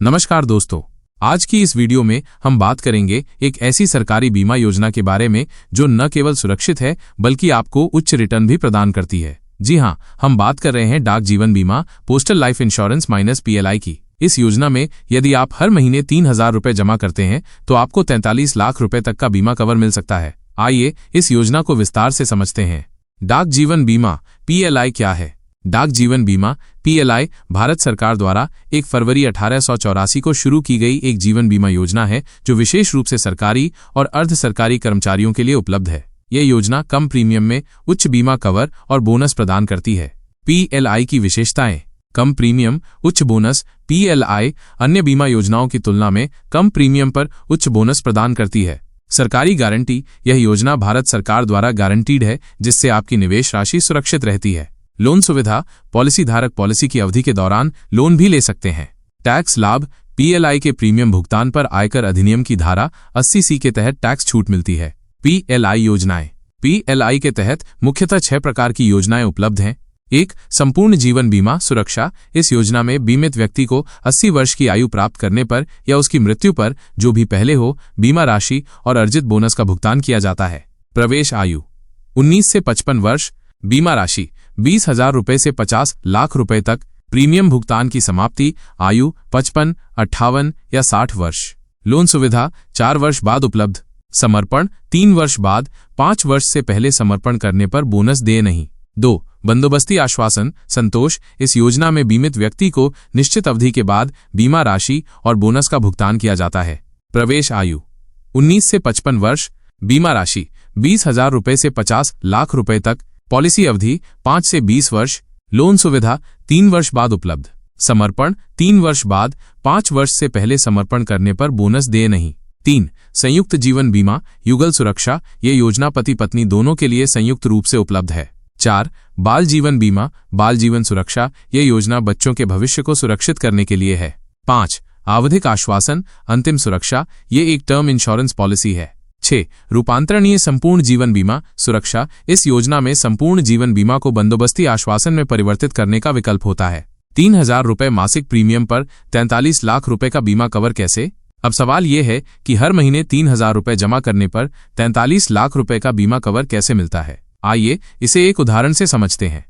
नमस्कार दोस्तों, आज की इस वीडियो में हम बात करेंगे एक ऐसी सरकारी बीमा योजना के बारे में जो न केवल सुरक्षित है बल्कि आपको उच्च रिटर्न भी प्रदान करती है। जी हां, हम बात कर रहे हैं डाक जीवन बीमा पोस्टल लाइफ इंश्योरेंस -PLI की। इस योजना में यदि आप हर महीने 3,000 रुपए जमा करते हैं तो आपको 43 लाख रुपए तक का बीमा कवर मिल सकता है। आइए इस योजना को विस्तार से समझते हैं। डाक जीवन बीमा PLI क्या है? डाक जीवन बीमा PLI भारत सरकार द्वारा 1 फरवरी 1884 को शुरू की गई एक जीवन बीमा योजना है जो विशेष रूप से सरकारी और अर्ध सरकारी कर्मचारियों के लिए उपलब्ध है। यह योजना कम प्रीमियम में उच्च बीमा कवर और बोनस प्रदान करती है। PLI की विशेषताएं: कम प्रीमियम, उच्च बोनस। PLI अन्य बीमा योजनाओं की तुलना में कम प्रीमियम पर उच्च बोनस प्रदान करती है। सरकारी गारंटी: यह योजना भारत सरकार द्वारा गारंटीड है जिससे आपकी निवेश राशि सुरक्षित रहती है। लोन सुविधा: पॉलिसी धारक पॉलिसी की अवधि के दौरान लोन भी ले सकते हैं। टैक्स लाभ: PLI के प्रीमियम भुगतान पर आयकर अधिनियम की धारा 80C के तहत टैक्स छूट मिलती है। PLI योजनाएं: PLI के तहत मुख्यतः 6 प्रकार की योजनाएं उपलब्ध हैं। 1. संपूर्ण जीवन बीमा सुरक्षा: इस योजना में बीमित व्यक्ति को 80 वर्ष की आयु प्राप्त करने पर या उसकी मृत्यु पर जो भी पहले हो, बीमा राशि और अर्जित बोनस का भुगतान किया जाता है। प्रवेश आयु 19 से 55 वर्ष। बीमा राशि 20,000 रुपए से 50 लाख रुपए तक। प्रीमियम भुगतान की समाप्ति आयु 55, 58 या 60 वर्ष। लोन सुविधा 4 वर्ष बाद उपलब्ध। समर्पण 3 वर्ष बाद। 5 वर्ष से पहले समर्पण करने पर बोनस देय नहीं। 2. बंदोबस्ती आश्वासन संतोष: इस योजना में बीमित व्यक्ति को निश्चित अवधि के बाद बीमा राशि और बोनस का भुगतान किया जाता है। प्रवेश आयु 19 से 55 वर्ष। बीमा राशि 20,000 रुपए से 50 लाख रुपए तक। पॉलिसी अवधि 5 से 20 वर्ष। लोन सुविधा 3 वर्ष बाद उपलब्ध। समर्पण 3 वर्ष बाद। 5 वर्ष से पहले समर्पण करने पर बोनस देय नहीं। 3. संयुक्त जीवन बीमा युगल सुरक्षा: ये योजना पति पत्नी दोनों के लिए संयुक्त रूप से उपलब्ध है। 4. बाल जीवन बीमा बाल जीवन सुरक्षा: ये योजना बच्चों के भविष्य को सुरक्षित करने के लिए है। 5. आवधिक आश्वासन अंतिम सुरक्षा: ये एक टर्म इंश्योरेंस पॉलिसी है। 6. रूपांतरणीय संपूर्ण जीवन बीमा सुरक्षा: इस योजना में संपूर्ण जीवन बीमा को बंदोबस्ती आश्वासन में परिवर्तित करने का विकल्प होता है। 3,000 रुपए मासिक प्रीमियम पर 43 लाख रुपए का बीमा कवर कैसे? अब सवाल यह है कि हर महीने 3,000 रुपए जमा करने पर 43 लाख रुपए का बीमा कवर कैसे मिलता है। आइए इसे एक उदाहरण से समझते हैं।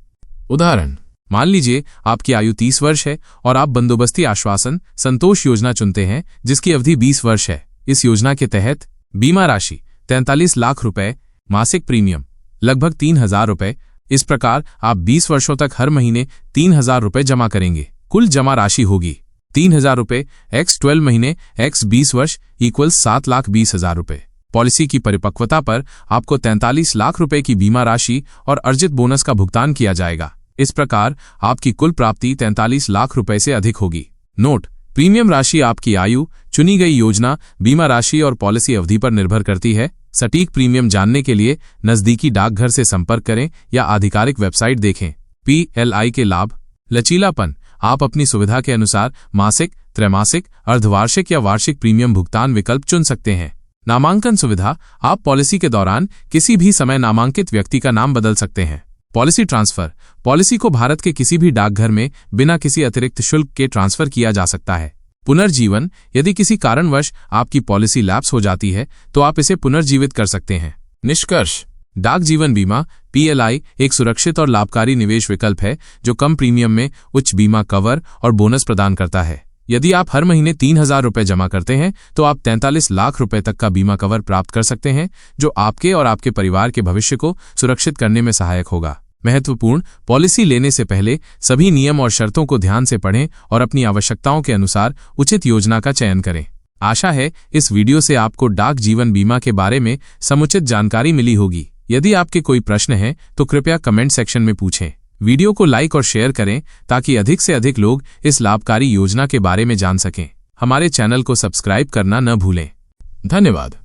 उदाहरण: मान लीजिए आपकी आयु 30 वर्ष है और आप बंदोबस्ती आश्वासन संतोष योजना चुनते हैं जिसकी अवधि 20 वर्ष है। इस योजना के तहत बीमा राशि 43 लाख रुपए, मासिक प्रीमियम लगभग 3,000 रुपए। इस प्रकार आप 20 वर्षों तक हर महीने 3,000 रुपए जमा करेंगे। कुल जमा राशि होगी 3,000 रुपए x 12 महीने x 20 वर्ष = 7,20,000 रुपए। पॉलिसी की परिपक्वता पर आपको 43 लाख रुपए की बीमा राशि और अर्जित बोनस का भुगतान किया जाएगा। इस प्रकार आपकी कुल प्राप्ति 43 लाख रुपए से अधिक होगी। नोट: प्रीमियम राशि आपकी आयु, चुनी गई योजना, बीमा राशि और पॉलिसी अवधि पर निर्भर करती है। सटीक प्रीमियम जानने के लिए नजदीकी डाकघर से संपर्क करें या आधिकारिक वेबसाइट देखें। PLI के लाभ: लचीलापन: आप अपनी सुविधा के अनुसार मासिक, त्रैमासिक, अर्धवार्षिक या वार्षिक प्रीमियम भुगतान विकल्प चुन सकते हैं। नामांकन सुविधा: आप पॉलिसी के दौरान किसी भी समय नामांकित व्यक्ति का नाम बदल सकते हैं। पॉलिसी ट्रांसफर: पॉलिसी को भारत के किसी भी डाकघर में बिना किसी अतिरिक्त शुल्क के ट्रांसफर किया जा सकता है। पुनर्जीवन: यदि किसी कारणवश आपकी पॉलिसी लैप्स हो जाती है तो आप इसे पुनर्जीवित कर सकते हैं। निष्कर्ष: डाक जीवन बीमा PLI एक सुरक्षित और लाभकारी निवेश विकल्प है जो कम प्रीमियम में उच्च बीमा कवर और बोनस प्रदान करता है। यदि आप हर महीने 3,000 रुपए जमा करते हैं तो आप 43 लाख रुपए तक का बीमा कवर प्राप्त कर सकते हैं जो आपके और आपके परिवार के भविष्य को सुरक्षित करने में सहायक होगा। महत्वपूर्ण: पॉलिसी लेने से पहले सभी नियम और शर्तों को ध्यान से पढ़ें और अपनी आवश्यकताओं के अनुसार उचित योजना का चयन करें। आशा है इस वीडियो से आपको डाक जीवन बीमा के बारे में समुचित जानकारी मिली होगी। यदि आपके कोई प्रश्न हैं तो कृपया कमेंट सेक्शन में पूछें। वीडियो को लाइक और शेयर करें ताकि अधिक से अधिक लोग इस लाभकारी योजना के बारे में जान सकें। हमारे चैनल को सब्सक्राइब करना न भूलें। धन्यवाद।